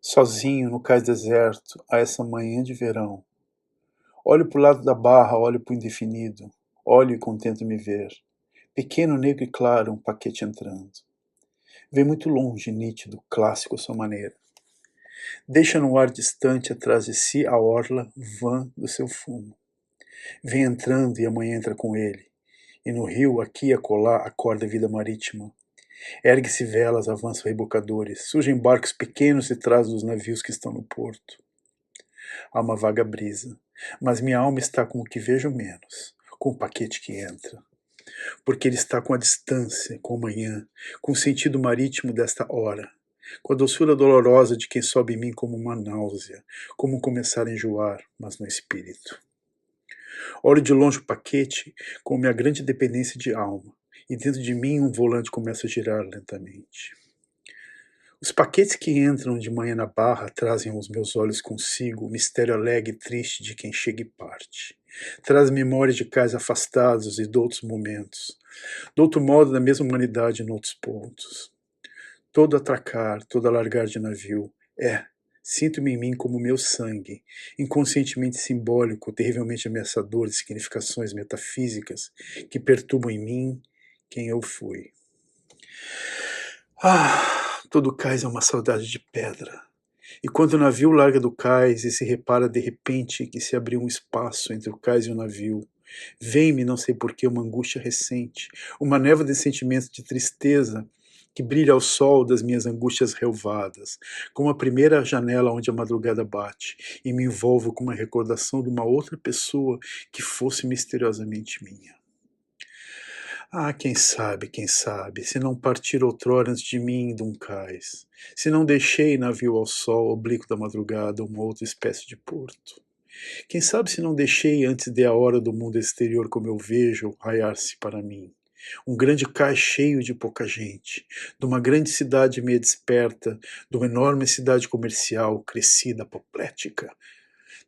Sozinho no cais deserto, a essa manhã de verão. Olho pro lado da barra, olho pro indefinido. Olho e contento me ver. Pequeno, negro e claro, um paquete entrando. Vem muito longe, nítido, clássico à sua maneira. Deixa no ar distante atrás de si a orla vã do seu fumo. Vem entrando e amanhã entra com ele. E no rio, aqui e acolá, acorda a vida marítima. Ergue-se velas, avançam rebocadores. Surgem barcos pequenos detrás dos navios que estão no porto. Há uma vaga brisa, mas minha alma está com o que vejo menos, com o paquete que entra. Porque ele está com a distância, com o manhã, com o sentido marítimo desta hora, com a doçura dolorosa de quem sobe em mim como uma náusea, como começar a enjoar, mas no espírito. Olho de longe o paquete com minha grande dependência de alma, e dentro de mim um volante começa a girar lentamente. Os paquetes que entram de manhã na barra trazem aos meus olhos consigo o mistério alegre e triste de quem chega e parte. Traz memórias de cais afastados e de outros momentos. De outro modo, da mesma humanidade em outros pontos. Todo atracar, todo alargar de navio, sinto-me em mim como meu sangue, inconscientemente simbólico, terrivelmente ameaçador de significações metafísicas que perturbam em mim quem eu fui. Todo cais é uma saudade de pedra. E quando o navio larga do cais e se repara de repente que se abriu um espaço entre o cais e o navio, vem-me, não sei porquê, uma angústia recente, uma névoa de sentimento de tristeza que brilha ao sol das minhas angústias relvadas, como a primeira janela onde a madrugada bate, e me envolvo com uma recordação de uma outra pessoa que fosse misteriosamente minha. Quem sabe, se não partir outrora antes de mim de um cais, se não deixei navio ao sol, oblíquo da madrugada, uma outra espécie de porto. Quem sabe se não deixei antes de a hora do mundo exterior como eu vejo raiar-se para mim. Um grande cais cheio de pouca gente, de uma grande cidade meia desperta, de uma enorme cidade comercial, crescida, apoplética,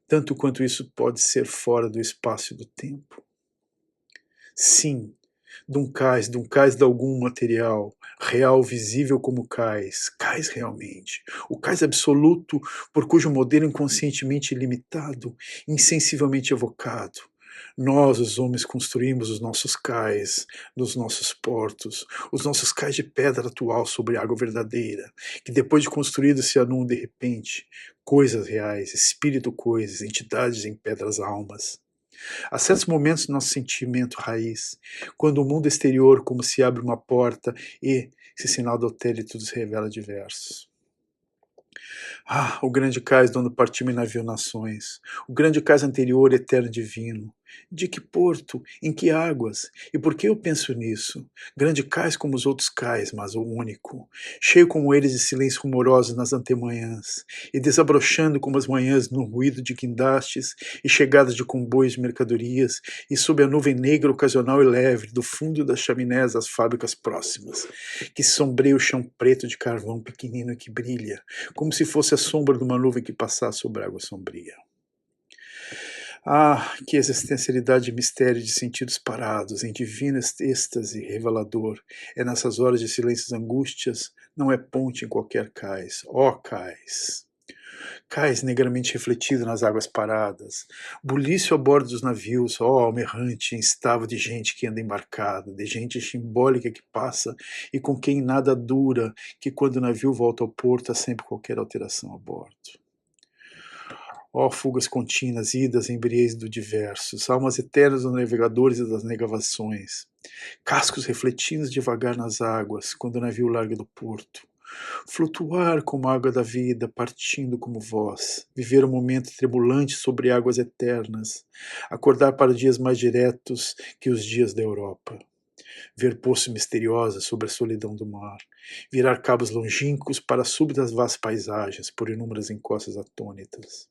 tanto quanto isso pode ser fora do espaço e do tempo. Sim, de um cais de algum material, real, visível como cais realmente, o cais absoluto, por cujo modelo inconscientemente ilimitado, insensivelmente evocado, nós, os homens, construímos os nossos cais, nos nossos portos, os nossos cais de pedra atual sobre água verdadeira, que depois de construídos se anulam de repente, coisas reais, espírito coisas, entidades em pedras almas. Há certos momentos do nosso sentimento raiz, quando o mundo exterior como se abre uma porta e, esse sinal do hotel, tudo se revela diverso. O grande cais donde partimos em navio nações, o grande cais anterior, eterno divino. De que porto? Em que águas? E por que eu penso nisso? Grande cais como os outros cais, mas o único. Cheio como eles de silêncio rumoroso nas antemanhãs, e desabrochando como as manhãs no ruído de guindastes e chegadas de comboios de mercadorias, e sob a nuvem negra ocasional e leve do fundo das chaminés das fábricas próximas, que sombreia o chão preto de carvão pequenino que brilha, como se fosse a sombra de uma nuvem que passasse sobre a água sombria. Que existencialidade de mistério de sentidos parados, em divino êxtase revelador, é nessas horas de silêncios angústias, não é ponte em qualquer cais, cais! Cais negramente refletido nas águas paradas, bulício a bordo dos navios, alma errante, instável de gente que anda embarcada, de gente simbólica que passa e com quem nada dura, que quando o navio volta ao porto há sempre qualquer alteração a bordo. Fugas contínuas, idas, embriões do diversos, almas eternas dos navegadores e das negações, cascos refletindo devagar nas águas, quando o navio larga do porto. Flutuar como a água da vida, partindo como voz, viver um momento tremulante sobre águas eternas, acordar para dias mais diretos que os dias da Europa. Ver poços misteriosos sobre a solidão do mar, virar cabos longínquos para súbitas vastas paisagens por inúmeras encostas atônitas.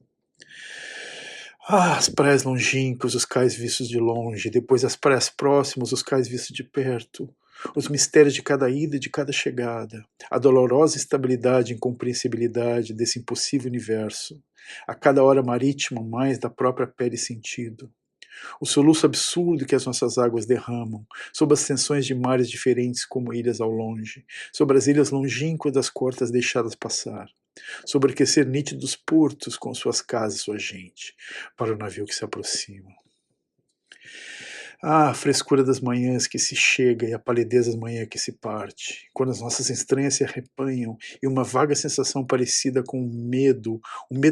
As praias longínquas, os cais vistos de longe, depois as praias próximas, os cais vistos de perto, os mistérios de cada ida e de cada chegada, a dolorosa estabilidade e incompreensibilidade desse impossível universo, a cada hora marítima mais da própria pele e sentido, o soluço absurdo que as nossas águas derramam, sob as tensões de mares diferentes como ilhas ao longe, sobre as ilhas longínquas das cortas deixadas passar, sobreaquecer nítidos portos com suas casas e sua gente, para o navio que se aproxima. Ah, a frescura das manhãs que se chega e a palidez das manhãs que se parte, quando as nossas estranhas se arrepanham e uma vaga sensação parecida com um medo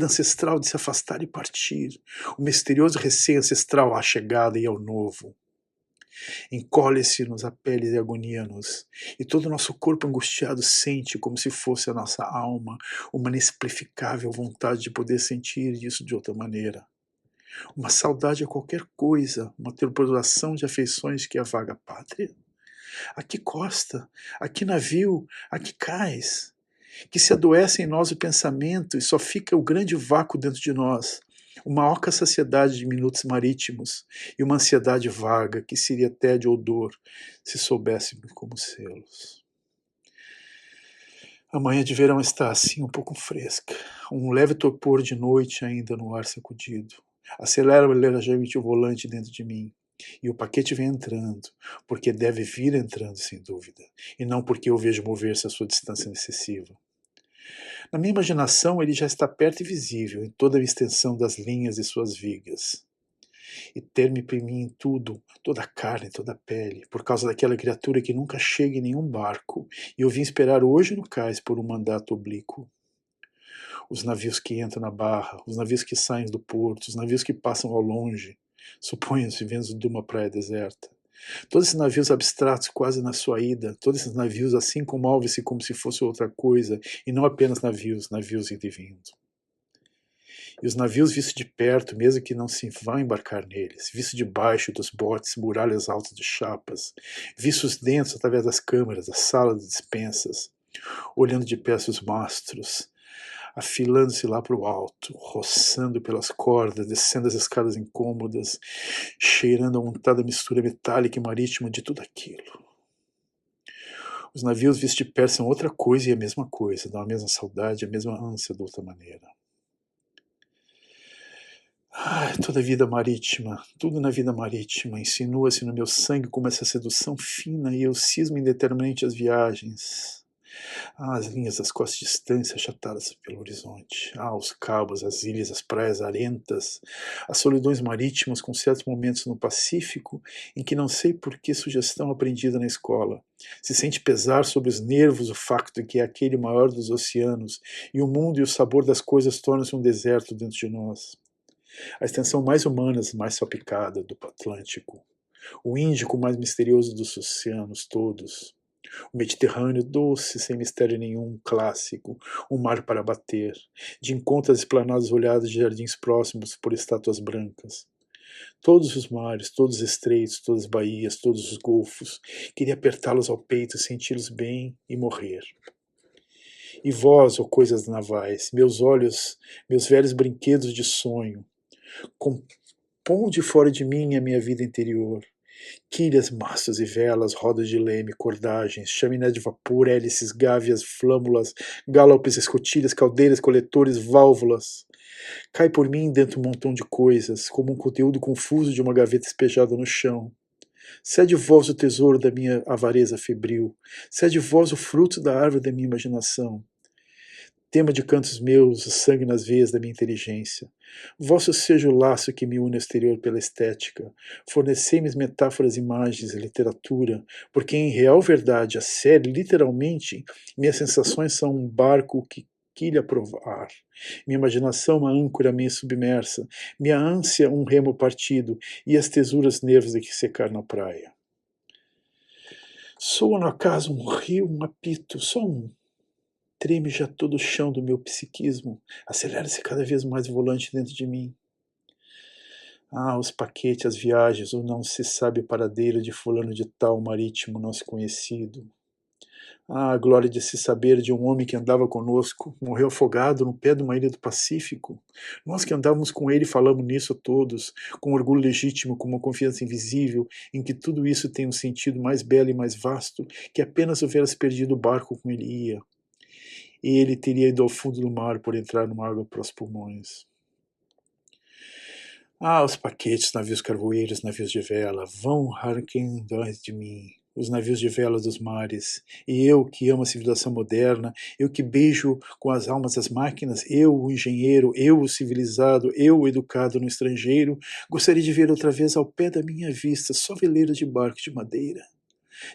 ancestral de se afastar e partir, um misterioso receio ancestral à chegada e ao novo. Encolhe-se-nos a pele e agonia-nos, e todo o nosso corpo angustiado sente, como se fosse a nossa alma, uma inexplicável vontade de poder sentir isso de outra maneira. Uma saudade a qualquer coisa, uma tribulação de afeições que a vaga pátria? A que costa? A que navio? A que cais? Que se adoece em nós o pensamento e só fica o grande vácuo dentro de nós, uma oca saciedade de minutos marítimos e uma ansiedade vaga que seria tédio ou dor se soubéssemos como sê-los. A manhã de verão está assim um pouco fresca, um leve torpor de noite ainda no ar sacudido. Acelera ligeiramente o volante dentro de mim, e o paquete vem entrando, porque deve vir entrando sem dúvida, e não porque eu vejo mover-se a sua distância excessiva. Na minha imaginação ele já está perto e visível, em toda a extensão das linhas de suas vigas. E ter-me por mim em tudo, toda a carne, toda a pele, por causa daquela criatura que nunca chega em nenhum barco, e eu vim esperar hoje no cais por um mandato oblíquo. Os navios que entram na barra, os navios que saem do porto, os navios que passam ao longe, suponham-se vindos de uma praia deserta. Todos esses navios abstratos quase na sua ida, todos esses navios assim comovem-se como se fosse outra coisa, e não apenas navios, navios indo e vindo. E os navios vistos de perto, mesmo que não se vá embarcar neles, vistos de baixo dos botes, muralhas altas de chapas, vistos dentro através das câmaras, das salas de dispensas, olhando de pé os mastros, afilando-se lá para o alto, roçando pelas cordas, descendo as escadas incômodas, cheirando a untada mistura metálica e marítima de tudo aquilo. Os navios vistos de perto são outra coisa e a mesma coisa, dão a mesma saudade, a mesma ânsia de outra maneira. Toda a vida marítima, tudo na vida marítima, insinua-se no meu sangue como essa sedução fina e eu cismo indeterminamente as viagens. As linhas das costas distantes achatadas pelo horizonte. Os cabos, as ilhas, as praias arentas, as solidões marítimas com certos momentos no Pacífico em que não sei por que sugestão aprendida na escola. Se sente pesar sobre os nervos o facto de que é aquele maior dos oceanos e o mundo e o sabor das coisas tornam-se um deserto dentro de nós. A extensão mais humana, mais salpicada do Atlântico. O Índico mais misterioso dos oceanos todos. O Mediterrâneo doce, sem mistério nenhum, clássico, um mar para bater, de encontro às esplanadas olhadas de jardins próximos por estátuas brancas. Todos os mares, todos os estreitos, todas as baías, todos os golfos, queria apertá-los ao peito, senti-los bem e morrer. E vós, ó coisas navais, meus olhos, meus velhos brinquedos de sonho, componde fora de mim a minha vida interior. Quilhas, mastros e velas, rodas de leme, cordagens, chaminé de vapor, hélices, gávias, flâmulas, gálopes, escotilhas, caldeiras, coletores, válvulas. Cai por mim dentro um montão de coisas, como um conteúdo confuso de uma gaveta espejada no chão. Cede vós o tesouro da minha avareza febril, cede vós o fruto da árvore da minha imaginação. Tema de cantos meus, o sangue nas veias da minha inteligência. Vosso seja o laço que me une ao exterior pela estética. Fornecei-me metáforas, imagens e literatura, porque em real verdade, a série, literalmente, minhas sensações são um barco que quilha provar. Minha imaginação uma âncora meio submersa, minha ânsia um remo partido, e as tesuras nervos de que secar na praia. Soa no acaso um rio, um apito, só um. Treme já todo o chão do meu psiquismo, acelera-se cada vez mais o volante dentro de mim. Os paquetes, as viagens, o não se sabe paradeiro de fulano de tal marítimo não se conhecido. A glória de se saber de um homem que andava conosco, morreu afogado no pé de uma ilha do Pacífico. Nós que andávamos com ele falamos nisso a todos, com orgulho legítimo, com uma confiança invisível, em que tudo isso tem um sentido mais belo e mais vasto, que apenas houvesse perdido o barco com ele ia. E ele teria ido ao fundo do mar por entrar numa água para os pulmões. Os paquetes, navios carvoeiros, navios de vela, vão arqueando de mim, os navios de vela dos mares. E eu, que amo a civilização moderna, eu que beijo com as almas as máquinas, eu, o engenheiro, eu, o civilizado, eu, o educado no estrangeiro, gostaria de ver outra vez ao pé da minha vista só veleiros de barco de madeira,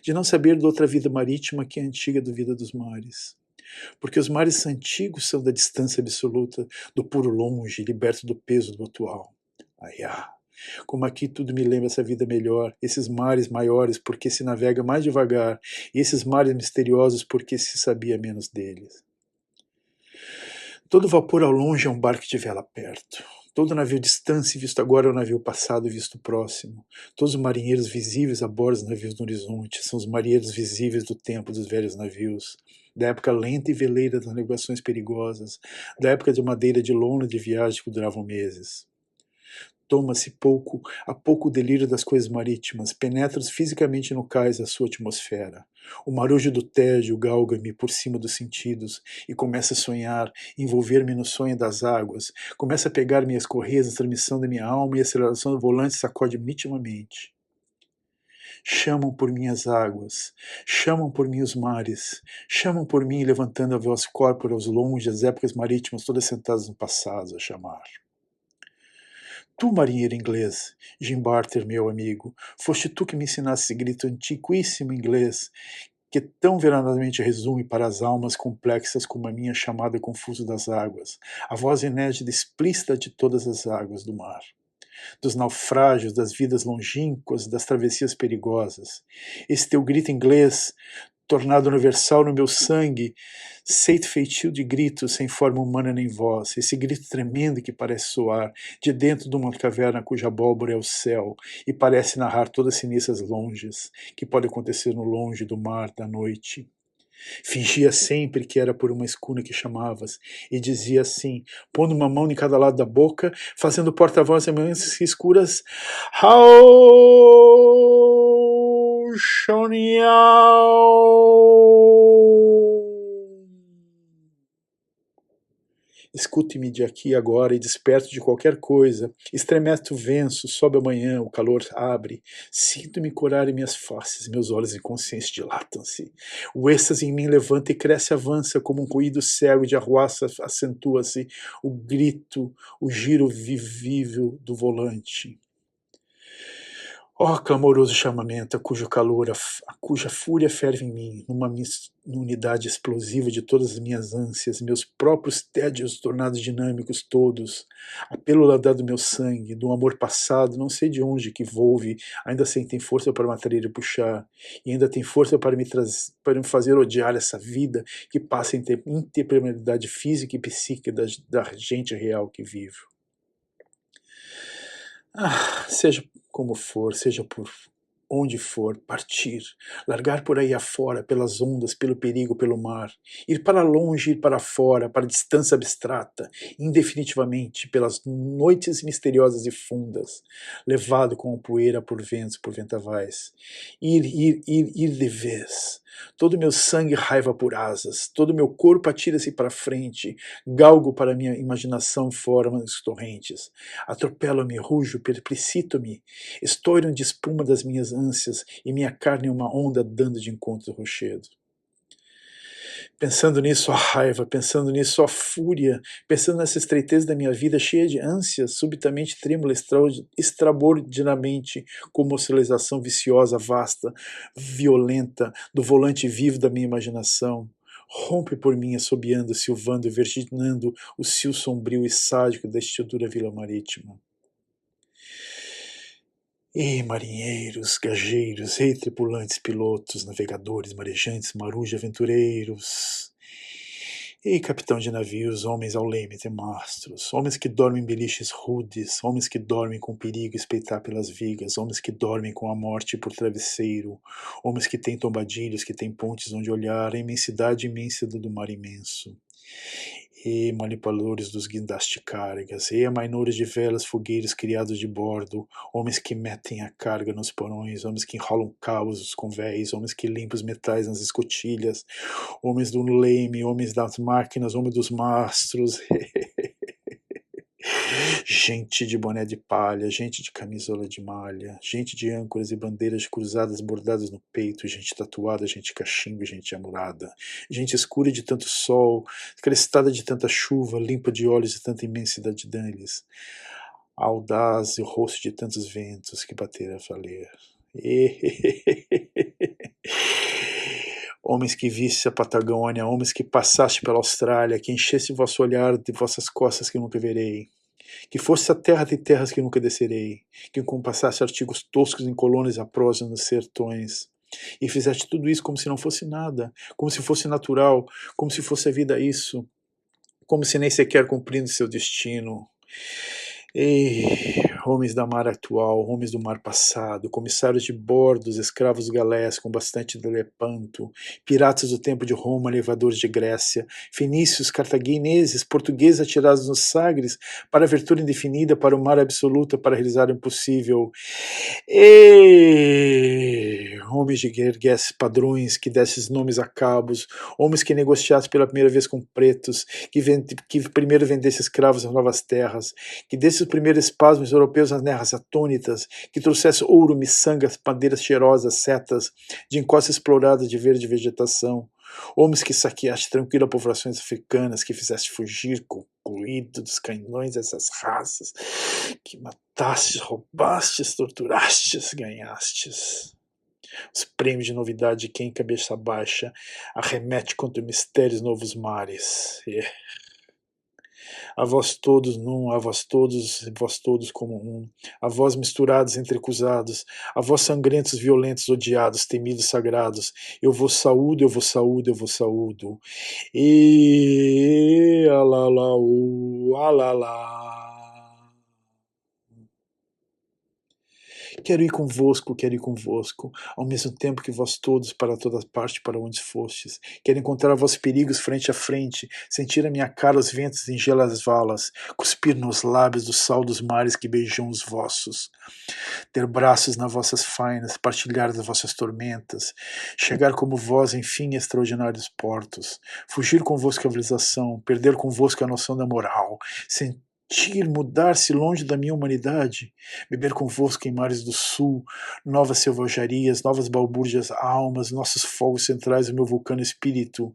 de não saber de outra vida marítima que a antiga duvida dos mares. Porque os mares antigos são da distância absoluta, do puro longe, liberto do peso do atual. Ai, como aqui tudo me lembra essa vida melhor, esses mares maiores porque se navega mais devagar, e esses mares misteriosos porque se sabia menos deles. Todo vapor ao longe é um barco de vela perto. Todo navio distante visto agora é um navio passado visto próximo. Todos os marinheiros visíveis a bordo dos navios no horizonte são os marinheiros visíveis do tempo dos velhos navios, da época lenta e veleira das navegações perigosas, da época de madeira de lona de viagem que duravam meses. Toma-se pouco a pouco o delírio das coisas marítimas, penetra fisicamente no cais da sua atmosfera. O marujo do tédio galga-me por cima dos sentidos e começa a sonhar, envolver-me no sonho das águas, começa a pegar minhas correias, a transmissão da minha alma e a aceleração do volante sacode-me intimamente. Chamam por mim as águas, chamam por mim os mares, chamam por mim levantando a voz corpórea aos longe as épocas marítimas todas sentadas no passado a chamar. Tu, marinheiro inglês, Jim Barter, meu amigo, foste tu que me ensinaste esse grito antiquíssimo inglês, que tão veladamente resume para as almas complexas como a minha chamada confusa das águas, a voz inédita e explícita de todas as águas do mar, dos naufrágios, das vidas longínquas, das travessias perigosas. Esse teu grito inglês, tornado universal no meu sangue, seito feitio de gritos sem forma humana nem voz, esse grito tremendo que parece soar de dentro de uma caverna cuja abóbora é o céu e parece narrar todas sinistras longes, que pode acontecer no longe do mar da noite. Fingia sempre que era por uma escuna que chamavas, e dizia assim, pondo uma mão em cada lado da boca, fazendo porta-voz em manhãs escuras, How Shoniao! Escute-me de aqui e agora e desperto de qualquer coisa. Estremece o venço, sobe a manhã, o calor abre. Sinto-me curar em minhas faces, meus olhos inconscientes dilatam-se. O êxtase em mim levanta e cresce, avança como um ruído cego de arruaça, acentua-se o grito, o giro vivível do volante. Ó clamoroso chamamento, cuja fúria ferve em mim, numa unidade explosiva de todas as minhas ânsias, meus próprios tédios tornados dinâmicos todos, a pílula do meu sangue, do amor passado, não sei de onde que volve, ainda assim tem força para me atrair e puxar, e ainda tem força para para me fazer odiar essa vida que passa em interpretabilidade física e psíquica da gente real que vivo. Seja como for, seja por onde for, partir, largar por aí afora, pelas ondas, pelo perigo, pelo mar, ir para longe, ir para fora, para a distância abstrata, indefinitivamente, pelas noites misteriosas e fundas, levado com poeira por ventos, por ventavais, ir de vez, todo meu sangue raiva por asas, todo meu corpo atira-se para frente, galgo para minha imaginação formas torrentes, atropelo-me, rujo, precipito-me, estouro de espuma das minhas ânsias e minha carne é uma onda dando de encontro ao rochedo. Pensando nisso, a raiva, pensando nisso, a fúria, pensando nessa estreiteza da minha vida cheia de ânsias, subitamente trêmula, extraordinariamente, como oscilação viciosa, vasta, violenta, do volante vivo da minha imaginação. Rompe por mim, assobiando, silvando, vertiginando o cio sombrio e sádico da estrutura vila marítima. Ei, marinheiros, gajeiros, ei, tripulantes, pilotos, navegadores, marejantes, marujos, aventureiros. Ei, capitão de navios, homens ao leme e mastros, homens que dormem em beliches rudes, homens que dormem com perigo espreitar pelas vigas, homens que dormem com a morte por travesseiro, homens que têm tombadilhos, que têm pontes onde olhar a imensidade imensa do mar imenso. E manipuladores dos guindastes de cargas, e amainores de velas, fogueiros criados de bordo, homens que metem a carga nos porões, homens que enrolam cabos nos convéis, homens que limpam os metais nas escotilhas, homens do leme, homens das máquinas, homens dos mastros. Gente de boné de palha, gente de camisola de malha, gente de âncoras e bandeiras cruzadas bordadas no peito, gente tatuada, gente cachimbo, gente amurada, gente escura de tanto sol, crestada de tanta chuva, limpa de olhos de tanta imensidade deles, audaz e o rosto de tantos ventos que bateram a valer. Homens que visse a Patagônia, homens que passaste pela Austrália, que enchesse vosso olhar de vossas costas que nunca verei, que fosse a terra de terras que nunca descerei, que compassasse artigos toscos em colônias a prosa nos sertões, e fizeste tudo isso como se não fosse nada, como se fosse natural, como se fosse a vida isso, como se nem sequer cumprindo seu destino. Ei, homens da mar atual, homens do mar passado, comissários de bordos, escravos galés com bastante de Lepanto, piratas do tempo de Roma, levadores de Grécia, fenícios, cartagineses, portugueses atirados nos Sagres, para a aventura indefinida, para o mar absoluto, para realizar o impossível. Ei, homens que erguesse padrões, que desses nomes a cabos, homens que negociassem pela primeira vez com pretos, que primeiro vendesse escravos às novas terras, que desse os primeiros espasmos europeus às terras atônitas, que trouxesse ouro, miçangas, madeiras cheirosas, setas, de encostas exploradas de verde vegetação, homens que saqueaste tranquila populações africanas, que fizeste fugir concluído dos canhões dessas raças, que matastes, roubastes, torturastes, ganhastes. Os prêmios de novidade de quem cabeça baixa arremete contra mistérios novos mares. A vós todos num, a vós todos como um, a vós misturados, entrecusados, a vós sangrentos, violentos, odiados, temidos, sagrados, eu vos saúdo, eu vos saúdo, eu vos saúdo. E alalaú, alalá. Quero ir convosco, ao mesmo tempo que vós todos, para toda parte, para onde fostes. Quero encontrar vossos perigos frente a frente, sentir a minha cara os ventos em gelas valas, cuspir nos lábios do sal dos mares que beijam os vossos, ter braços nas vossas fainas, partilhar das vossas tormentas, chegar como vós, enfim, a extraordinários portos, fugir convosco a civilização, perder convosco a noção da moral, sentir mudar-se longe da minha humanidade, beber convosco em mares do sul, novas selvagarias, novas balbúrdias almas, nossos fogos centrais, o meu vulcano espírito,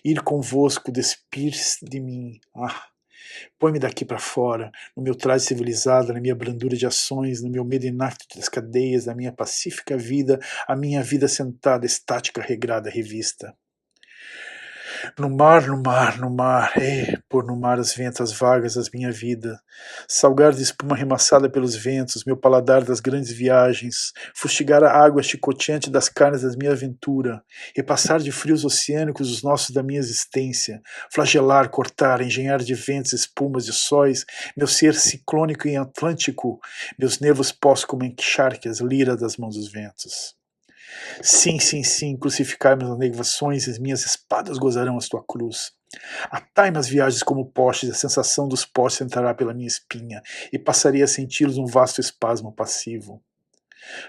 ir convosco, despir-se de mim, põe-me daqui para fora, no meu traje civilizado, na minha brandura de ações, no meu medo inacto das cadeias, na minha pacífica vida, a minha vida sentada, estática, regrada, revista. No mar, no mar, no mar, pôr no mar as ventas vagas da minha vida, salgar de espuma remassada pelos ventos, meu paladar das grandes viagens, fustigar a água chicoteante das carnes da minha aventura, repassar de frios oceânicos os nossos da minha existência, flagelar, cortar, engenhar de ventos, espumas de sóis, meu ser ciclônico e atlântico, meus nervos pós como encharques, lira das mãos dos ventos. Sim, sim, sim, crucificai-me nas negações, as minhas espadas gozarão a tua cruz. Atai-me as viagens como postes, a sensação dos postes entrará pela minha espinha, e passarei a senti-los um vasto espasmo passivo.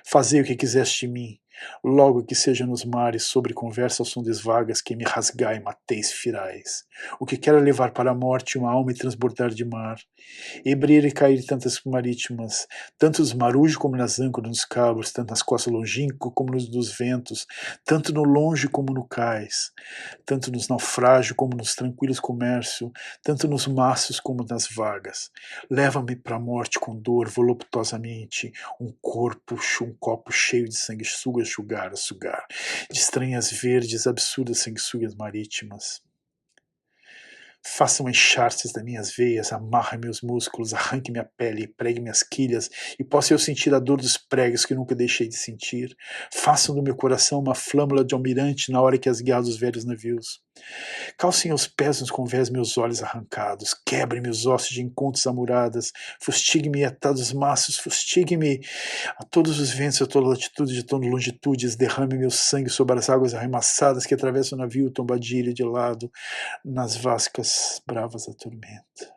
Fazei o que quiseste de mim, logo que seja nos mares, sobre conversa ao som das vagas, que me rasgai, mateis, firais. O que quero é levar para a morte uma alma e transbordar de mar, ebrir e cair tantas marítimas, tanto nos marujos como nas âncoras, nos cabos, tanto nas costas longínquas como nos dos ventos, tanto no longe como no cais, tanto nos naufrágios como nos tranquilos comércio, tanto nos maços como nas vagas. Leva-me para a morte com dor, voluptuosamente, um copo cheio de sanguessugas sugar, de estranhas verdes, absurdas sanguessugas marítimas. Faça um encharces das minhas veias, amarre meus músculos, arranque minha pele, pregue minhas quilhas, e possa eu sentir a dor dos pregos que nunca deixei de sentir. Façam do meu coração uma flâmula de almirante na hora que as guiadas os velhos navios. Calcem aos pés nos convés meus olhos arrancados, quebrem meus ossos de encontros amuradas, fustigue-me a todos os maços, fustigue-me a todos os ventos, a toda latitude, de todas longitudes, derrame meu sangue sobre as águas arremassadas que atravessam o navio tombadilho de lado, nas vascas bravas da tormenta.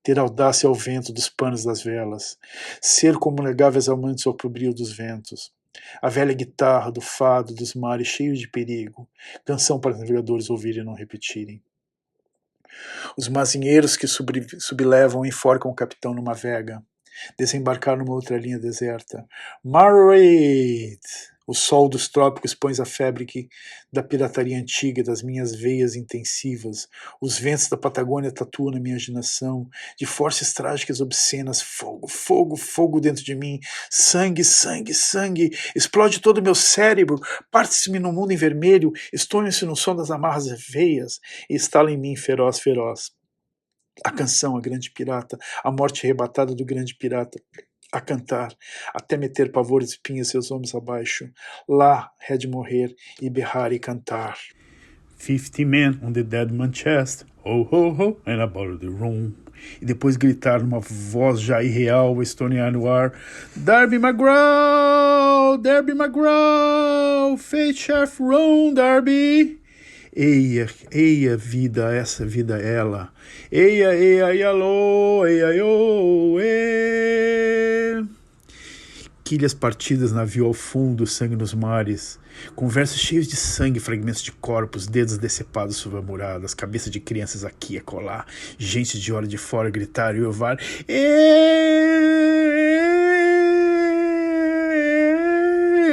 Ter audácia ao vento dos panos das velas, ser como negáveis amantes ao brilho dos ventos, a velha guitarra do fado dos mares cheio de perigo, canção para os navegadores ouvirem e não repetirem. Os marinheiros que sublevam enforcam o capitão numa vega. Desembarcar numa outra linha deserta. Margaret! O sol dos trópicos põe a febre da pirataria antiga, das minhas veias intensivas. Os ventos da Patagônia tatuam na minha imaginação, de forças trágicas obscenas. Fogo, fogo, fogo dentro de mim. Sangue, sangue, sangue. Explode todo o meu cérebro. Parte-se-me no mundo em vermelho. Estonha-se no som das amarras veias. E estala em mim feroz, feroz. A canção, a grande pirata. A morte arrebatada do grande pirata. A cantar, até meter pavor e espinhas seus ombros abaixo. Lá, há de morrer e berrar e cantar. 50 men on the dead man's chest, ho ho ho, and about the room. E depois gritar numa voz já irreal, estoniar no ar: Darby McGraw, Darby McGraw, Fate Chef Ron, Darby. Eia, eia, vida, essa vida ela. Eia, eia, ialô, eia, iô, e. Quilhas partidas, navio ao fundo, sangue nos mares. Conversas cheias de sangue, fragmentos de corpos, dedos decepados sobre a muradas, cabeça de crianças aqui e acolá, gente de hora de fora gritar e ovar.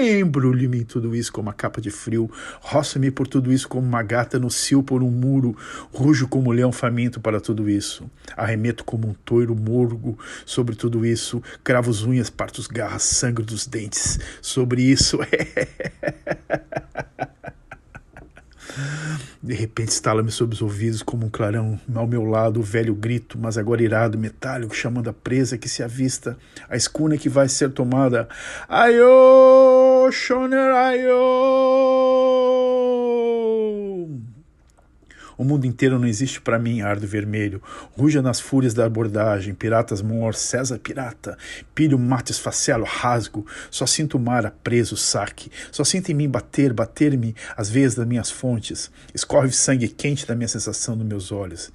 Embrulhe-me em tudo isso como uma capa de frio, roça-me por tudo isso como uma gata no cio por um muro, rujo como um leão faminto para tudo isso, arremeto como um touro morgo sobre tudo isso, cravo as unhas, parto os garras, sangro dos dentes sobre isso. De repente estala-me sob os ouvidos como um clarão, ao meu lado o velho grito, mas agora irado, metálico, chamando a presa que se avista, a escuna que vai ser tomada. Aiô, Shoner, aiô! O mundo inteiro não existe para mim, ardo vermelho. Ruja nas fúrias da abordagem, piratas mor, César pirata. Pilho, mate, esfacelo, rasgo. Só sinto o mar preso, saque. Só sinto em mim bater-me as veias das minhas fontes. Escorre sangue quente da minha sensação nos meus olhos.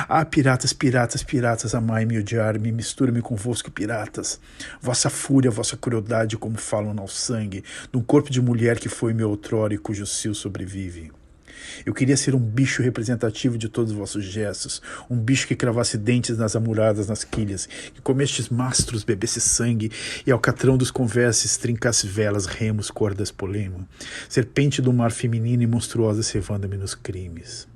Ah, piratas, piratas, piratas, amai-me, odiar-me, mistura-me convosco, piratas. Vossa fúria, vossa crueldade, como falam no sangue, num corpo de mulher que foi meu outrora e cujo cio sobrevive. Eu queria ser um bicho representativo de todos os vossos gestos, um bicho que cravasse dentes nas amuradas, nas quilhas, que comestes mastros, bebesse sangue, e ao catrão dos converses trincasse velas, remos, cordas, polemo. Serpente do mar feminino e monstruosa cevando-me nos crimes.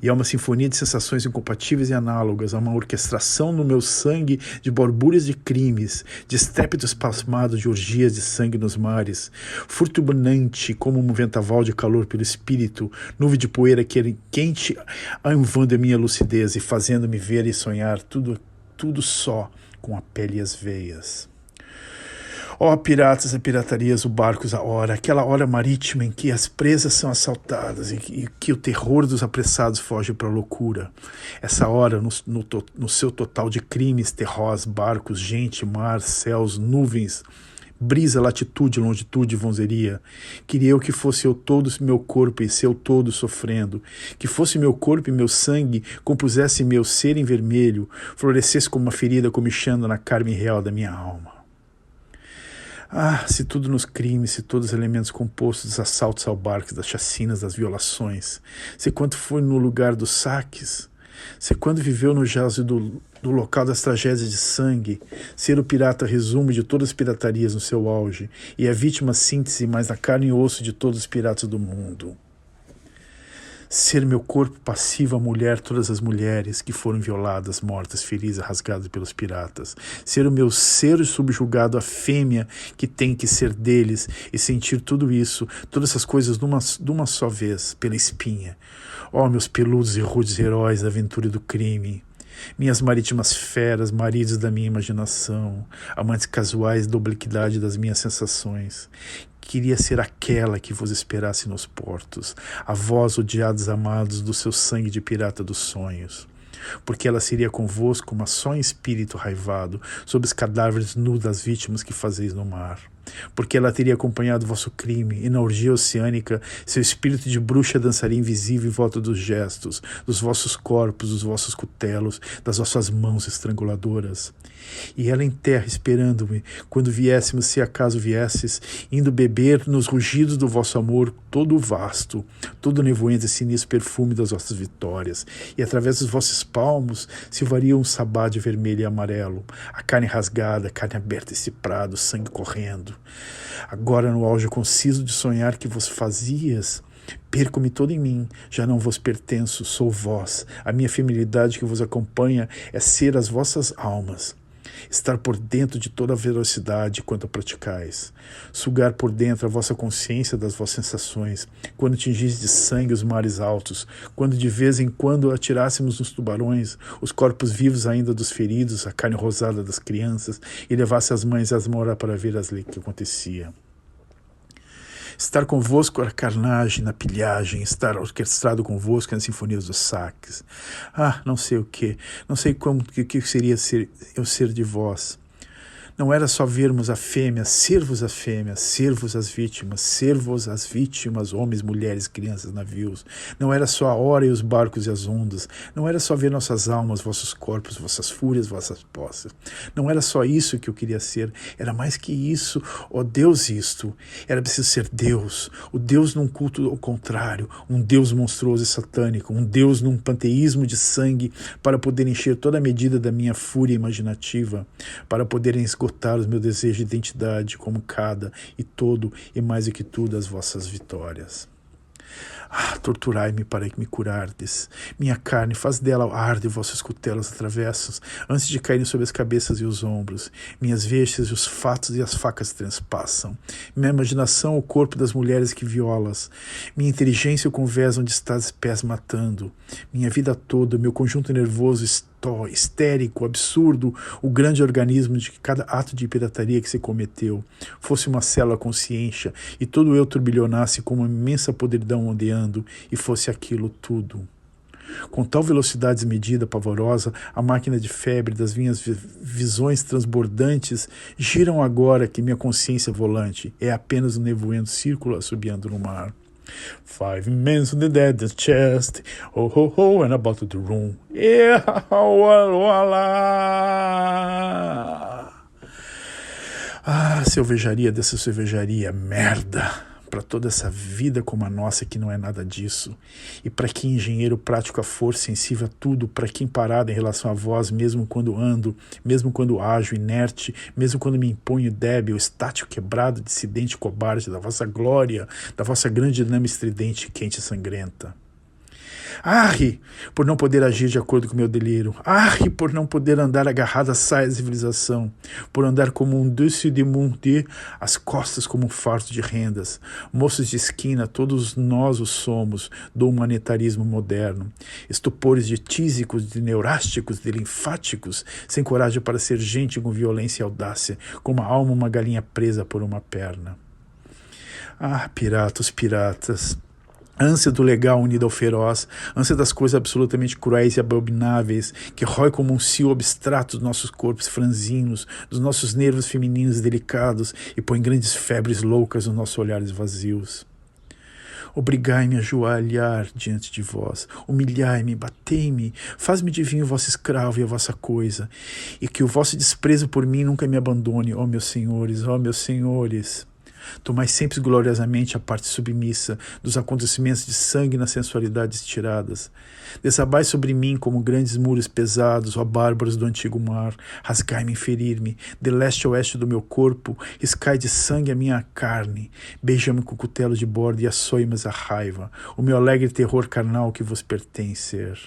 E há uma sinfonia de sensações incompatíveis e análogas, há uma orquestração no meu sangue de borbúrias de crimes, de estrépito espasmado de orgias de sangue nos mares, furtubunante como um ventaval de calor pelo espírito, nuvem de poeira quente envando a minha lucidez e fazendo-me ver e sonhar tudo só com a pele e as veias. Ó piratas e piratarias, o barcos a hora, aquela hora marítima em que as presas são assaltadas e que o terror dos apressados foge para a loucura. Essa hora, no seu total de crimes, terrós, barcos, gente, mar, céus, nuvens, brisa, latitude, longitude, vonzeria. Queria eu que fosse eu todo meu corpo e seu todo sofrendo, que fosse meu corpo e meu sangue, compusesse meu ser em vermelho, florescesse como uma ferida comichando na carne real da minha alma. Ah, se tudo nos crimes, se todos os elementos compostos dos assaltos ao barco, das chacinas, das violações, se quando foi no lugar dos saques, se quando viveu no jazo do local das tragédias de sangue, ser o pirata resumo de todas as piratarias no seu auge, e a vítima síntese mais na carne e osso de todos os piratas do mundo. Ser meu corpo passivo a mulher, todas as mulheres que foram violadas, mortas, feridas, rasgadas pelos piratas. Ser o meu ser subjugado à fêmea que tem que ser deles e sentir tudo isso, todas essas coisas de uma só vez, pela espinha. Ó, meus peludos e rudes heróis da aventura e do crime. Minhas marítimas feras, maridos da minha imaginação, amantes casuais da obliquidade das minhas sensações. Queria ser aquela que vos esperasse nos portos, a vós, odiados amados do seu sangue de pirata dos sonhos. Porque ela seria convosco, mas só em espírito raivado, sob os cadáveres nus das vítimas que fazeis no mar. porque ela teria acompanhado vosso crime, e na orgia oceânica seu espírito de bruxa dançaria invisível em volta dos gestos, dos vossos corpos, dos vossos cutelos, das vossas mãos estranguladoras. E ela em terra esperando-me, quando viéssemos, se acaso viesses, indo beber nos rugidos do vosso amor todo vasto, todo nevoento e sinistro perfume das vossas vitórias, e através dos vossos palmos silvaria um sabá de vermelho e amarelo, a carne rasgada, a carne aberta e ciprada, o sangue correndo. Agora, no auge conciso de sonhar que vos fazias, perco-me todo em mim, já não vos pertenço, sou vós, a minha feminilidade que vos acompanha é ser as vossas almas. Estar por dentro de toda a velocidade quanto a praticais. Sugar por dentro a vossa consciência das vossas sensações, quando tingis de sangue os mares altos, quando de vez em quando atirássemos nos tubarões, os corpos vivos ainda dos feridos, a carne rosada das crianças, e levasse as mães às moras para ver as leis que acontecia. Estar convosco na carnagem, na pilhagem, estar orquestrado convosco nas sinfonias dos saques. Ah, não sei o que, não sei como que seria eu ser de vós. Não era só vermos a fêmea, ser-vos a fêmea, ser-vos as vítimas, homens, mulheres, crianças, navios. Não era só a hora e os barcos e as ondas. Não era só ver nossas almas, vossos corpos, vossas fúrias, vossas posses. Não era só isso que eu queria ser. Era mais que isso, ó Deus, isto. Era preciso ser Deus. O Deus num culto ao contrário. Um Deus monstruoso e satânico. Um Deus num panteísmo de sangue para poder encher toda a medida da minha fúria imaginativa. Para poderem esgotar os meus desejos de identidade como cada e todo e mais do que tudo as vossas vitórias. Ah, torturai-me para que me curardes. Minha carne, faz dela arde vossos cutelos atravessos, antes de caírem sobre as cabeças e os ombros. Minhas vestes, os fatos e as facas transpassam. Minha imaginação, o corpo das mulheres que violas. Minha inteligência, o convés onde estás pés matando. Minha vida toda, meu conjunto nervoso histérico, absurdo, o grande organismo de que cada ato de pirataria que se cometeu fosse uma célula consciência e todo eu turbilhonasse como uma imensa podridão ondeando e fosse aquilo tudo. Com tal velocidade desmedida, pavorosa, a máquina de febre das minhas visões transbordantes giram agora que minha consciência volante é apenas um nevoento círculo assobiando no mar. 5 men on the dead chest, oh ho ho, and about the room, yeah, wala. Ah, cervejaria dessa cervejaria, merda, para toda essa vida como a nossa que não é nada disso, e para que engenheiro prático a força, sensível a tudo, para quem parado em relação a vós, mesmo quando ando, mesmo quando ajo inerte, mesmo quando me imponho débil, estático, quebrado, dissidente, cobarde, da vossa glória, da vossa grande dinâmica estridente, quente e sangrenta. Arre, por não poder agir de acordo com o meu delírio. Arre, por não poder andar agarrado à saia da civilização. Por andar como um dessus de monde, as costas como um fardo de rendas. Moços de esquina, todos nós o somos, do humanitarismo moderno. Estupores de tísicos, de neurásticos, de linfáticos, sem coragem para ser gente com violência e audácia, como a alma uma galinha presa por uma perna. Ah, piratas. Ânsia do legal unido ao feroz, ânsia das coisas absolutamente cruéis e abomináveis, que rói como um cio abstrato dos nossos corpos franzinos, dos nossos nervos femininos delicados e põe grandes febres loucas nos nossos olhares vazios. Obrigai-me a ajoelhar diante de vós, humilhai-me, batei-me, faz-me de vinho o vosso escravo e a vossa coisa, e que o vosso desprezo por mim nunca me abandone, ó meus senhores, ó meus senhores. Tomai sempre gloriosamente a parte submissa dos acontecimentos de sangue nas sensualidades tiradas. Desabai sobre mim como grandes muros pesados, ó bárbaros do antigo mar. Rasgai-me e ferir-me, de leste a oeste do meu corpo, riscai de sangue a minha carne. Beija-me com o cutelo de bordo e açoe-me a raiva, o meu alegre terror carnal que vos pertencer.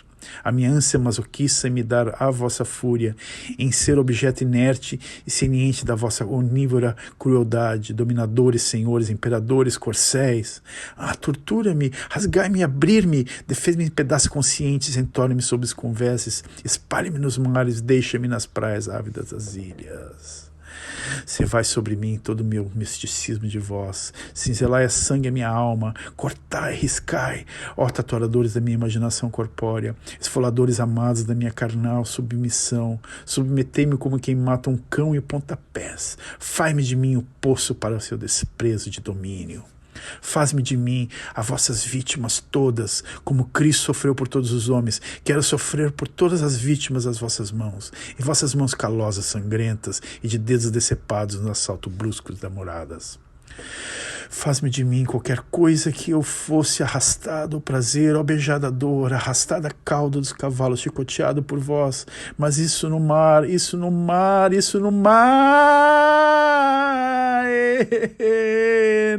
A minha ânsia masoquista em me dar a vossa fúria, em ser objeto inerte e seniente da vossa onívora crueldade, dominadores, senhores, imperadores, corcéis. Ah, tortura-me, rasgai-me e abrir-me, defez-me em pedaços conscientes, entorne-me sob os conveses, espalhe-me nos mares, deixa-me nas praias ávidas das ilhas. Servai sobre mim todo o meu misticismo de vós, cinzelai a sangue a minha alma, cortai, riscai, ó tatuadores da minha imaginação corpórea, esfoladores amados da minha carnal submissão, submetei-me como quem mata um cão e pontapés, fai-me de mim o poço para o seu desprezo de domínio. Faz-me de mim as vossas vítimas todas, como Cristo sofreu por todos os homens. Quero sofrer por todas as vítimas das vossas mãos, em vossas mãos calosas, sangrentas e de dedos decepados no assalto brusco das moradas. Faz-me de mim qualquer coisa que eu fosse arrastado ao prazer, ao beijada a dor, arrastada a cauda dos cavalos, chicoteado por vós, mas isso no mar, isso no mar, isso no mar,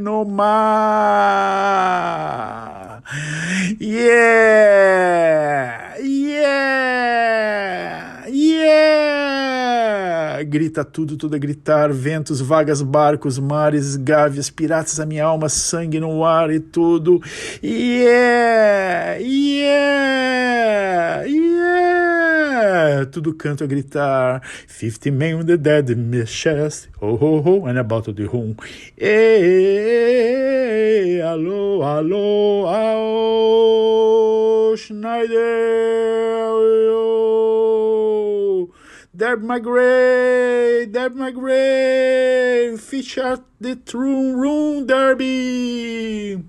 no mar, yeah, yeah, yeah, grita tudo, tudo a gritar, ventos, vagas, barcos, mares, gavias, piratas, a minha alma, sangue no ar e tudo, yeah, yeah, yeah, tudo canto a gritar, 50 men with the dead in my chest, oh, oh, oh, and about the room, hey, alô, alô, alô, Schneider, oh, there my grave, fish at the room derby,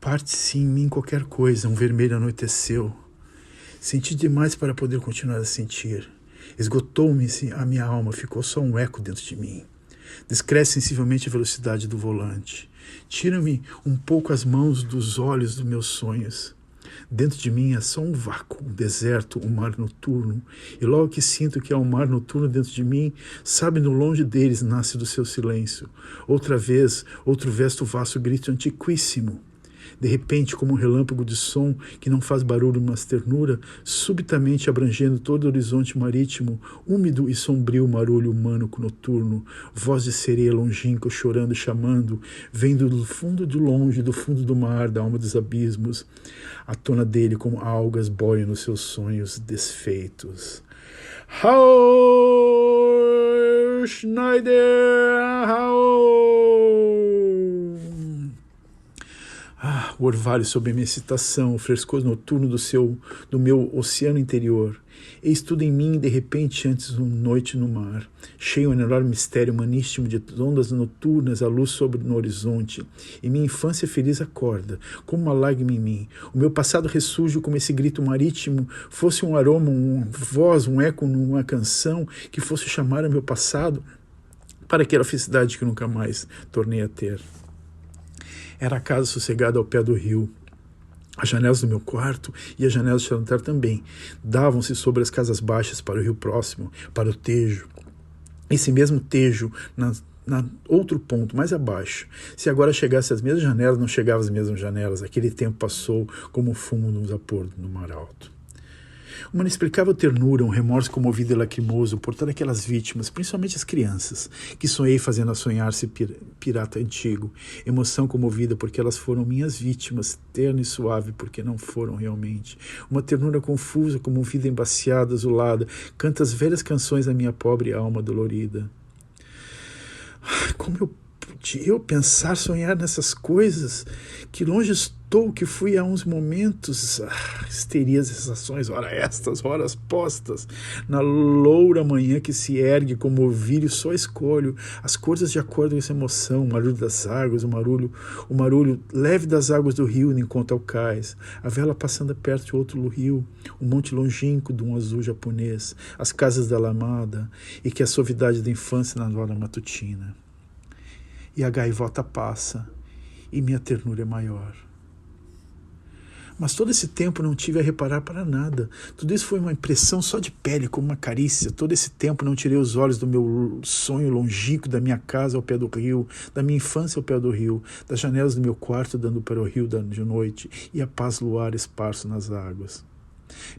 parte-se em mim qualquer coisa, um vermelho anoiteceu. Senti demais para poder continuar a sentir. Esgotou-me a minha alma, ficou só um eco dentro de mim. Descresce sensivelmente a velocidade do volante. Tira-me um pouco as mãos dos olhos dos meus sonhos. Dentro de mim é só um vácuo, um deserto, um mar noturno. E logo que sinto que há um mar noturno dentro de mim, sabe, no longe deles nasce do seu silêncio. Outra vez, outro vasto grito antiquíssimo. De repente, como um relâmpago de som que não faz barulho, mas ternura, subitamente abrangendo todo o horizonte marítimo, úmido e sombrio marulho humano noturno, voz de sereia longínqua chorando e chamando, vendo do fundo de longe, do fundo do mar, da alma dos abismos, a tona dele como algas boiam nos seus sonhos desfeitos. How, Schneider, how! O orvalho sob a minha excitação, o frescor noturno do meu oceano interior. Eis tudo em mim, de repente, antes de uma noite no mar, cheio de um enorme mistério humaníssimo de ondas noturnas, a luz sobre no horizonte. E minha infância feliz acorda, como uma lágrima em mim. O meu passado ressurge como esse grito marítimo, fosse um aroma, uma voz, um eco numa canção, que fosse chamar o meu passado para aquela felicidade que nunca mais tornei a ter. Era a casa sossegada ao pé do rio. As janelas do meu quarto e as janelas do jantar também davam-se sobre as casas baixas para o rio próximo, para o Tejo. Esse mesmo Tejo, na outro ponto, mais abaixo. Se agora chegasse às mesmas janelas, não chegava às mesmas janelas. Aquele tempo passou como o fumo no vapor no mar alto. Uma inexplicável ternura, um remorso comovido e lacrimoso por todas aquelas vítimas, principalmente as crianças, que sonhei fazendo a sonhar-se pirata antigo. Emoção comovida porque elas foram minhas vítimas, terna e suave porque não foram realmente. Uma ternura confusa, comovida, embaciada, azulada, canta as velhas canções da minha pobre alma dolorida. Como eu podia pensar, sonhar nessas coisas? Que longe estou, que fui há uns momentos. Histerias e sensações, ora estas, horas postas. Na loura manhã que se ergue como ovírio, só escolho as cores de acordo com essa emoção, o barulho das águas, o marulho leve das águas do rio no encontro ao cais, a vela passando perto de outro rio, o monte longínquo de um azul japonês, as casas da Alamada, e que a suavidade da infância na hora matutina. E a gaivota passa, e minha ternura é maior. Mas todo esse tempo não tive a reparar para nada. Tudo isso foi uma impressão só de pele, como uma carícia. Todo esse tempo não tirei os olhos do meu sonho longínquo, da minha casa ao pé do rio, da minha infância ao pé do rio, das janelas do meu quarto dando para o rio de noite, e a paz luar esparso nas águas.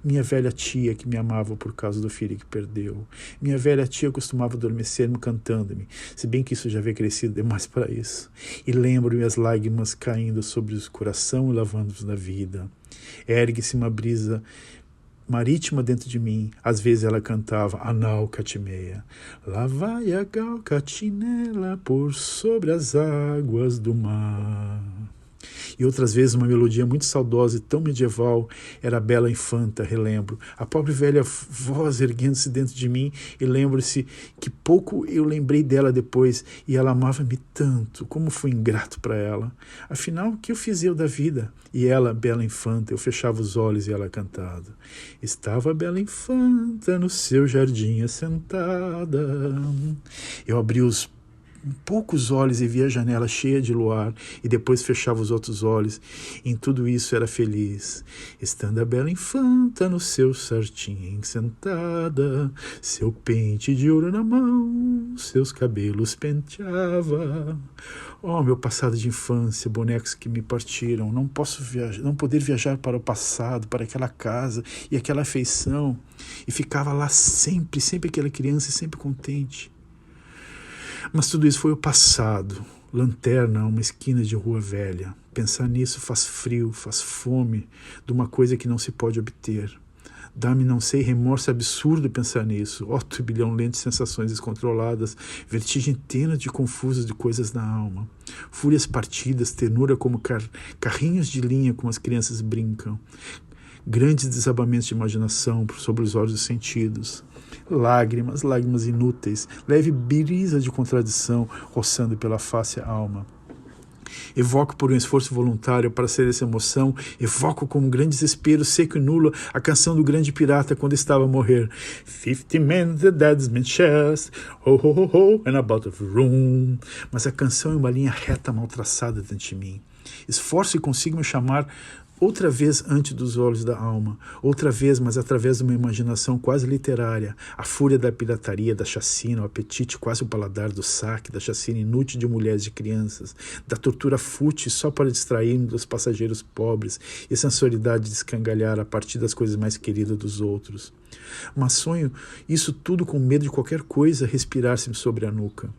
Minha velha tia que me amava por causa do filho que perdeu. Minha velha tia costumava adormecer-me cantando-me, se bem que isso já havia crescido demais para isso. E lembro-me as lágrimas caindo sobre o coração e lavando-os na vida. Ergue-se uma brisa marítima dentro de mim. Às vezes ela cantava Anau Catimeia. Lá vai a gal catinela por sobre as águas do mar. E outras vezes uma melodia muito saudosa e tão medieval era a bela infanta, relembro. A pobre velha voz erguendo-se dentro de mim e lembro-se que pouco eu lembrei dela depois e ela amava-me tanto, como fui ingrato para ela. Afinal, o que eu fiz eu da vida? E ela, bela infanta, eu fechava os olhos e ela cantava. Estava a bela infanta no seu jardim assentada. Eu abri os poucos olhos e via a janela cheia de luar e depois fechava os outros olhos. Em tudo isso era feliz. Estando a bela infanta no seu sartim sentada, seu pente de ouro na mão, seus cabelos penteava. Oh, meu passado de infância, bonecos que me partiram. Não posso viajar, não poder viajar para o passado, para aquela casa e aquela afeição. E ficava lá sempre aquela criança, sempre contente. Mas tudo isso foi o passado, lanterna a uma esquina de rua velha. Pensar nisso faz frio, faz fome de uma coisa que não se pode obter. Dá-me, não sei, remorso absurdo pensar nisso. Ó, turbilhão lento de sensações descontroladas, vertigem tênue de confusas de coisas na alma. Fúrias partidas, ternura como carrinhos de linha como as crianças brincam. Grandes desabamentos de imaginação sobre os olhos dos sentidos. Lágrimas inúteis, leve brisa de contradição roçando pela face a alma. Evoco por um esforço voluntário para ser essa emoção, evoco com um grande desespero seco e nulo a canção do grande pirata quando estava a morrer. 50 men the dead man's chest, ho ho ho ho, and about of room. Mas a canção é uma linha reta mal traçada dentro de mim. Esforço e consigo me chamar outra vez ante dos olhos da alma, outra vez, mas através de uma imaginação quase literária, a fúria da pirataria, da chacina, o apetite quase o paladar do saque, da chacina inútil de mulheres e crianças, da tortura fútil só para distrair-me dos passageiros pobres e a sensualidade de escangalhar a partir das coisas mais queridas dos outros. Mas sonho isso tudo com medo de qualquer coisa respirar-se-me sobre a nuca.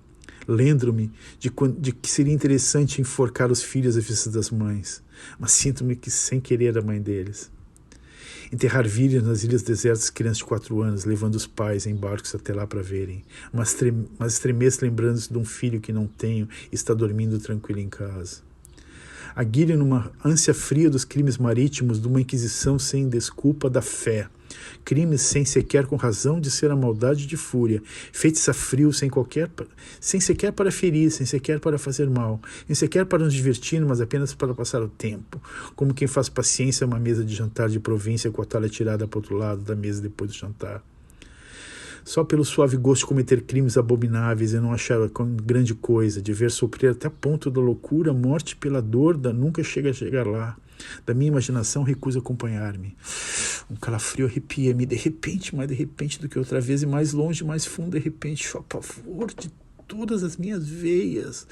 Lembro-me de que seria interessante enforcar os filhos à vista das mães, mas sinto-me que sem querer a mãe deles. Enterrar vídeos nas ilhas desertas crianças de 4 anos, levando os pais em barcos até lá para verem, mas estremeço lembrando-se de um filho que não tenho e está dormindo tranquilo em casa. Aguilho numa ânsia fria dos crimes marítimos, de uma inquisição sem desculpa da fé. Crimes sem sequer com razão de ser a maldade de fúria, feitos a frio, sem sequer para ferir, sem sequer para fazer mal, sem sequer para nos divertir, mas apenas para passar o tempo, como quem faz paciência a uma mesa de jantar de província com a talha tirada para o outro lado da mesa depois do jantar. Só pelo suave gosto de cometer crimes abomináveis e não achar grande coisa, de ver sofrer até ponto da loucura, morte pela dor, nunca chega a chegar lá. Da minha imaginação recusa acompanhar-me. Um calafrio arrepia-me, de repente, mais de repente do que outra vez, e mais longe, mais fundo, de repente, a pavor de todas as minhas veias.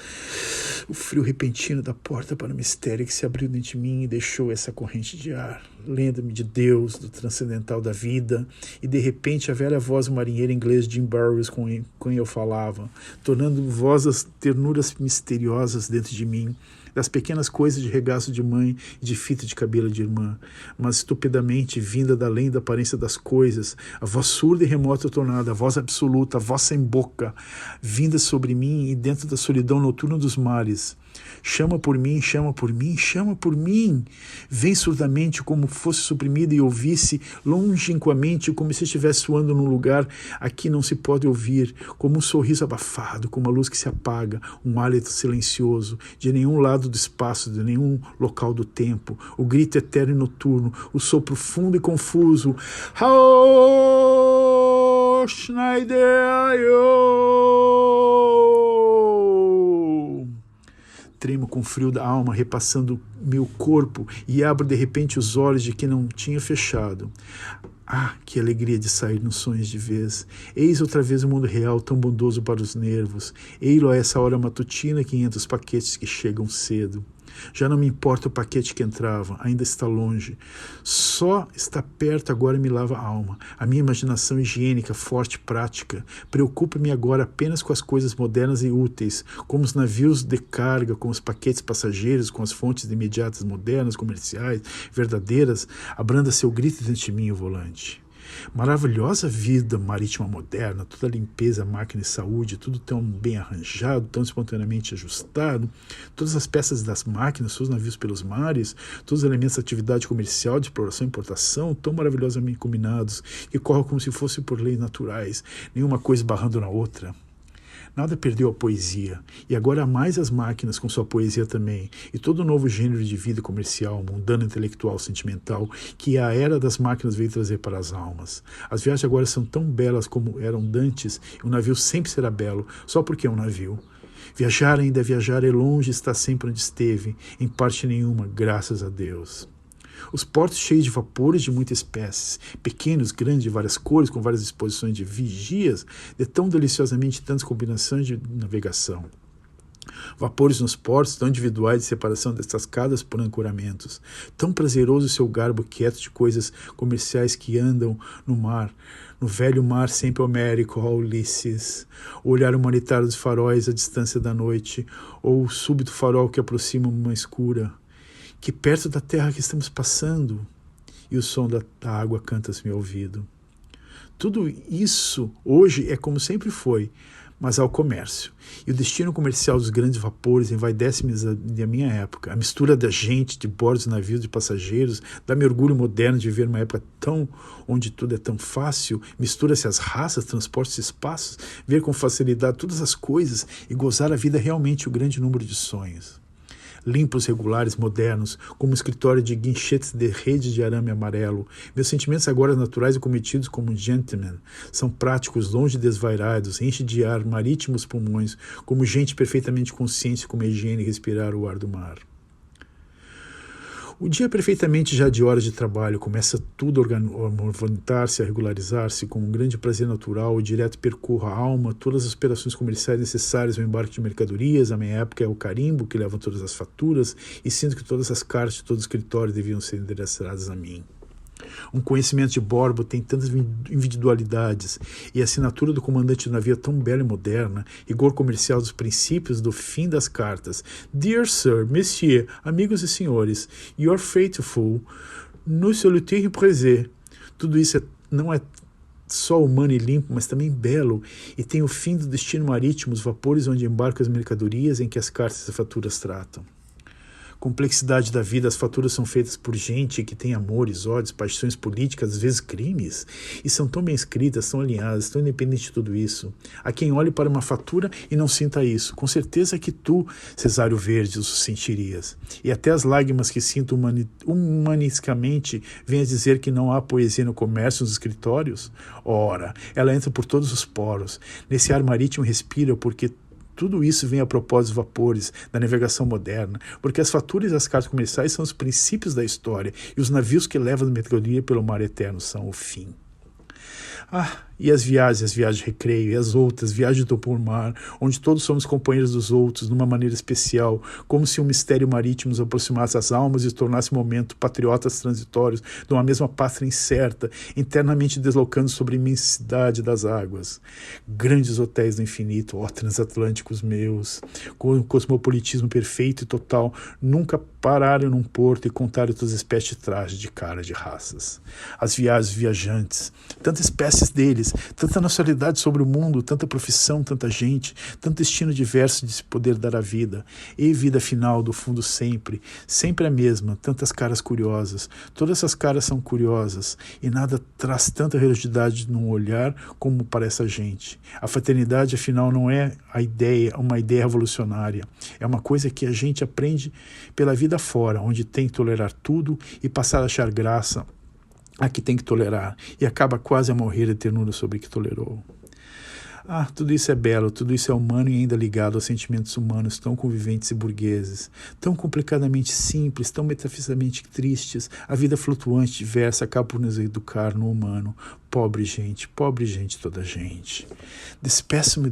O frio repentino da porta para o mistério que se abriu dentro de mim e deixou essa corrente de ar. Lembro-me de Deus, do transcendental da vida, e de repente a velha voz do marinheiro inglês Jim Burroughs com quem eu falava, tornando voz as ternuras misteriosas dentro de mim, das pequenas coisas de regaço de mãe e de fita de cabelo de irmã, mas estupidamente vinda da além da aparência das coisas, a voz surda e remota tornada, a voz absoluta, a voz sem boca, vinda sobre mim e dentro da solidão noturna dos mares. Chama por mim, chama por mim, chama por mim. Vem surdamente como fosse suprimida e ouvisse longínquamente como se estivesse soando num lugar a que não se pode ouvir, como um sorriso abafado, como uma luz que se apaga, um hálito silencioso, de nenhum lado do espaço, de nenhum local do tempo, o grito eterno e noturno, o sopro fundo e confuso. Hao Schneider! Tremo com frio da alma, repassando meu corpo, e abro de repente os olhos de que não tinha fechado. Ah, que alegria de sair nos sonhos de vez. Eis outra vez o mundo real, tão bondoso para os nervos. Ei-lo a essa hora matutina que entra os paquetes que chegam cedo. Já não me importa o paquete que entrava, ainda está longe. Só estar perto agora me lava a alma. A minha imaginação higiênica, forte, prática, preocupa-me agora apenas com as coisas modernas e úteis, como os navios de carga, com os paquetes passageiros, com as fontes imediatas modernas, comerciais, verdadeiras. Abranda seu grito dentro de mim o volante. Maravilhosa vida marítima moderna, toda limpeza, máquina e saúde, tudo tão bem arranjado, tão espontaneamente ajustado, todas as peças das máquinas, seus navios pelos mares, todos os elementos da atividade comercial, de exploração e importação, tão maravilhosamente combinados, que correm como se fossem por leis naturais, nenhuma coisa barrando na outra. Nada perdeu a poesia, e agora há mais as máquinas com sua poesia também, e todo o novo gênero de vida comercial, mundano, intelectual, sentimental, que a era das máquinas veio trazer para as almas. As viagens agora são tão belas como eram dantes, e um navio sempre será belo, só porque é um navio. Viajar ainda é viajar, e longe está sempre onde esteve, em parte nenhuma, graças a Deus. Os portos cheios de vapores de muitas espécies, pequenos, grandes, de várias cores, com várias disposições de vigias, de tão deliciosamente tantas combinações de navegação. Vapores nos portos, tão individuais de separação destacadas por ancoramentos. Tão prazeroso o seu garbo quieto de coisas comerciais que andam no mar, no velho mar sempre homérico, ó Ulisses. O olhar humanitário dos faróis à distância da noite, ou o súbito farol que aproxima uma escura. Que perto da terra que estamos passando, e o som da água canta-se ao meu ouvido. Tudo isso hoje é como sempre foi, mas ao comércio. E o destino comercial dos grandes vapores envaidece-me da minha época. A mistura da gente, de bordos de navios, de passageiros, dá-me orgulho moderno de viver uma época onde tudo é tão fácil, mistura-se as raças, transportes e espaços, ver com facilidade todas as coisas e gozar a vida realmente o grande número de sonhos. Limpos, regulares, modernos, como um escritório de guinchetes de rede de arame amarelo. Meus sentimentos agora naturais e cometidos como um gentleman. São práticos, longe desvairados, enche de ar marítimos pulmões, como gente perfeitamente consciente como a higiene respirar o ar do mar. O dia é perfeitamente já de horas de trabalho, começa tudo a movimentar-se, a regularizar-se, com um grande prazer natural, o direto percorro a alma, todas as operações comerciais necessárias ao embarque de mercadorias, a minha época é o carimbo, que leva todas as faturas, e sinto que todas as cartas de todo o escritório deviam ser endereçadas a mim. Um conhecimento de bordo tem tantas individualidades, e a assinatura do comandante do navio é tão bela e moderna, rigor comercial dos princípios do fim das cartas. Dear Sir, Monsieur, amigos e senhores, your faithful, nous solutaire présent. Tudo isso não é só humano e limpo, mas também belo, e tem o fim do destino marítimo, os vapores onde embarcam as mercadorias em que as cartas e faturas tratam. Complexidade da vida, as faturas são feitas por gente que tem amores, ódios, paixões políticas, às vezes crimes, e são tão bem escritas, tão alinhadas, tão independentes de tudo isso. Há quem olhe para uma fatura e não sinta isso. Com certeza que tu, Cesário Verde, o sentirias. E até as lágrimas que sinto humanisticamente vêm a dizer que não há poesia no comércio, nos escritórios. Ora, ela entra por todos os poros. Nesse ar marítimo respira porque tudo isso vem a propósito dos vapores, da navegação moderna, porque as faturas e as cartas comerciais são os princípios da história, e os navios que levam a mercadoria pelo mar eterno são o fim. E as viagens de recreio, e as outras, viagens do por mar, onde todos somos companheiros dos outros, numa maneira especial, como se um mistério marítimo nos aproximasse às almas e tornasse momento patriotas transitórios de uma mesma pátria incerta, internamente deslocando sobre a imensidade das águas. Grandes hotéis do infinito, transatlânticos meus, com o cosmopolitismo perfeito e total, nunca pararam num porto e contaram todas as espécies de trajes, de cara, de raças. As viagens viajantes, tantas espécies deles, tanta nacionalidade sobre o mundo, tanta profissão, tanta gente, tanto destino diverso de se poder dar a vida. E vida final, do fundo sempre a mesma, tantas caras curiosas. Todas essas caras são curiosas, e nada traz tanta religiosidade num olhar como para essa gente. A fraternidade, afinal, não é uma ideia revolucionária. É uma coisa que a gente aprende pela vida fora, onde tem que tolerar tudo e passar a achar graça a que tem que tolerar, e acaba quase a morrer de ternura sobre o que tolerou. Tudo isso é belo, tudo isso é humano e ainda ligado aos sentimentos humanos tão conviventes e burgueses, tão complicadamente simples, tão metafisicamente tristes. A vida flutuante, diversa, acaba por nos educar no humano. Pobre gente, toda gente. Despeço-me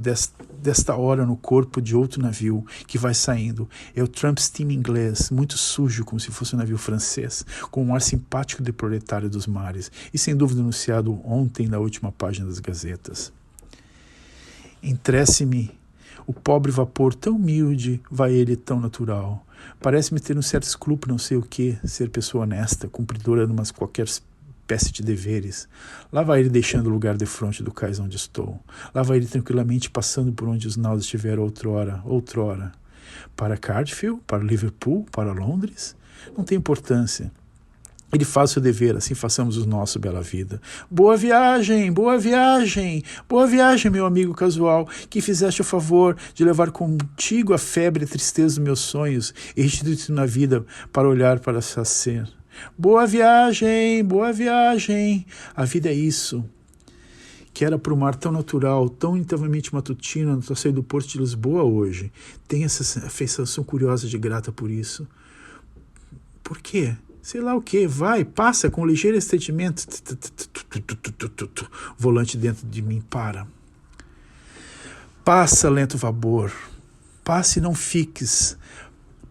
desta hora no corpo de outro navio que vai saindo. É o Trump Steam inglês, muito sujo, como se fosse um navio francês, com um ar simpático de proletário dos mares, e sem dúvida anunciado ontem na última página das gazetas. Entrece-me o pobre vapor tão humilde, vai ele tão natural. Parece-me ter um certo escrúpulo, não sei o que, ser pessoa honesta, cumpridora de umas qualquer espécie de deveres. Lá vai ele deixando o lugar de fronte do cais onde estou. Lá vai ele tranquilamente passando por onde os naus estiveram outrora. Para Cardiff, para Liverpool, para Londres, não tem importância. Ele faz o seu dever, assim façamos o nosso, bela vida. Boa viagem, boa viagem, boa viagem, meu amigo casual, que fizeste o favor de levar contigo a febre e a tristeza dos meus sonhos e restituir-te na vida para olhar para sacer. Boa viagem, boa viagem. A vida é isso. Que era para o mar tão natural, tão inevitavelmente matutino, ao sair do porto de Lisboa hoje. Tem essa afeição curiosa de grata por isso. Por quê? Sei lá o que, vai, passa com um ligeiro estreitamento. Volante dentro de mim, para. Passa, lento vapor. Passa e não fiques.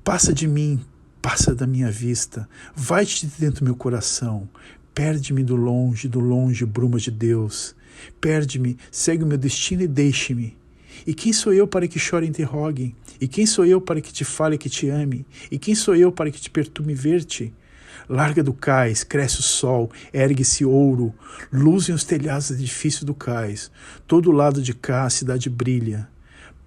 Passa de mim, passa da minha vista. Vai-te dentro do meu coração. Perde-me do longe, bruma de Deus. Perde-me, segue o meu destino e deixe-me. E quem sou eu para que chore e interrogue? E quem sou eu para que te fale que te ame? E quem sou eu para que te perturbe ver-te? Larga do cais, cresce o sol, ergue-se ouro, luzem os telhados do edifício do cais. Todo lado de cá a cidade brilha.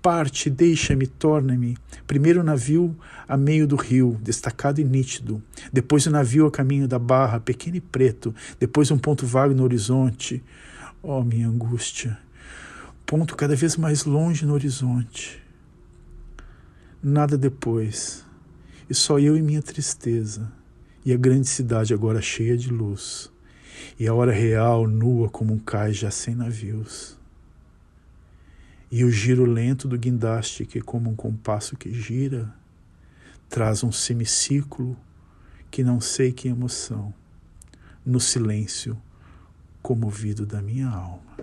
Parte, deixa-me, torna-me. Primeiro o navio a meio do rio, destacado e nítido. Depois o navio a caminho da barra, pequeno e preto. Depois um ponto vago no horizonte. Oh, minha angústia. Ponto cada vez mais longe no horizonte. Nada depois. E só eu e minha tristeza. E a grande cidade agora cheia de luz. E a hora real nua como um cais já sem navios. E o giro lento do guindaste que como um compasso que gira, traz um semicírculo que não sei que emoção, no silêncio comovido da minha alma.